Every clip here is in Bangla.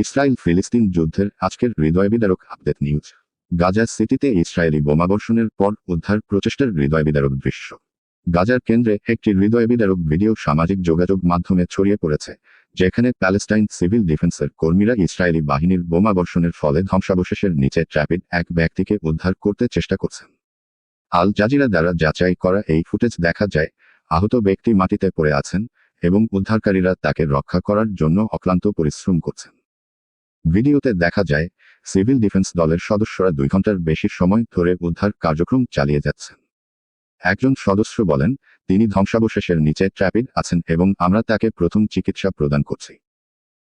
ইসরায়েল ফিলিস্তিন যুদ্ধের আজকের হৃদয়বিদারক আপডেট নিউজ। গাজা সিটিতে ইসরায়েলি বোমাবর্ষণের পর উদ্ধার প্রচেষ্টার হৃদয়বিদারক দৃশ্য। গাজার কেন্দ্রে একটি হৃদয়বিদারক ভিডিও সামাজিক যোগাযোগ মাধ্যমে ছড়িয়ে পড়েছে, যেখানে প্যালেস্টাইন সিভিল ডিফেন্সের কর্মীরা ইসরায়েলি বাহিনীর বোমাবর্ষণের ফলে ধ্বংসাবশেষের নিচে ট্র্যাপিড এক ব্যক্তিকে উদ্ধার করতে চেষ্টা করছেন। আল জাজিরা দ্বারা যাচাই করা এই ফুটেজ দেখা যায়, আহত ব্যক্তি মাটিতে পড়ে আছেন এবং উদ্ধারকারীরা তাকে রক্ষা করার জন্য অক্লান্ত পরিশ্রম করছেন। ভিডিওতে দেখা যায়, সিভিল ডিফেন্স দলের সদস্যরা 2 ঘন্টার বেশি সময় ধরে উদ্ধার কার্যক্রম চালিয়ে যাচ্ছেন। একজন সদস্য বলেন, তিনি ধ্বংসাবশেষের নিচে ট্র্যাপিড আছেন এবং আমরা তাকে প্রথম চিকিৎসা প্রদান করছি।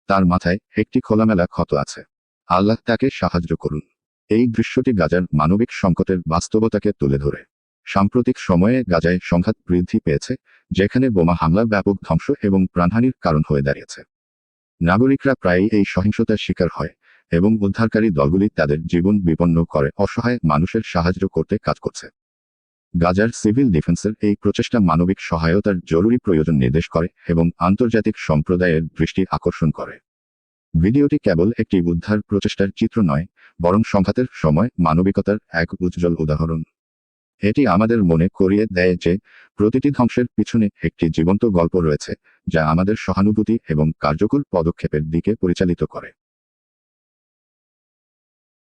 তার মাথায় একটি খোলামেলা ক্ষত আছে। আল্লাহ তাকে সাহায্য করুন। এই দৃশ্যটি গাজার মানবিক সংকটের বাস্তবতাকে তুলে ধরে। সাম্প্রতিক সময়ে গাজায় সংঘাত বৃদ্ধি পেয়েছে, যেখানে বোমা হামলা ব্যাপক ধ্বংস এবং প্রাণহানির কারণ হয়ে দাঁড়িয়েছে। নাগরিকরা প্রায়ই এই সহিংসতার শিকার হয় এবং উদ্ধারকারী দলগুলি তাদের জীবন বিপন্ন করে অসহায় মানুষের সাহায্য করতে কাজ করছে। গাজার সিভিল ডিফেন্সের এই প্রচেষ্টা মানবিক সহায়তার জরুরি প্রয়োজন নির্দেশ করে এবং আন্তর্জাতিক সম্প্রদায়ের দৃষ্টি আকর্ষণ করে। ভিডিওটি কেবল একটি উদ্ধার প্রচেষ্টার চিত্র নয়, বরং সংঘাতের সময় মানবিকতার এক উজ্জ্বল উদাহরণ। এটি আমাদের মনে করিয়ে দেয় যে প্রতিটি ধ্বংসের পিছনে একটি জীবন্ত গল্প রয়েছে, যা আমাদের সহানুভূতি এবং কার্যকর পদক্ষেপের দিকে পরিচালিত করে।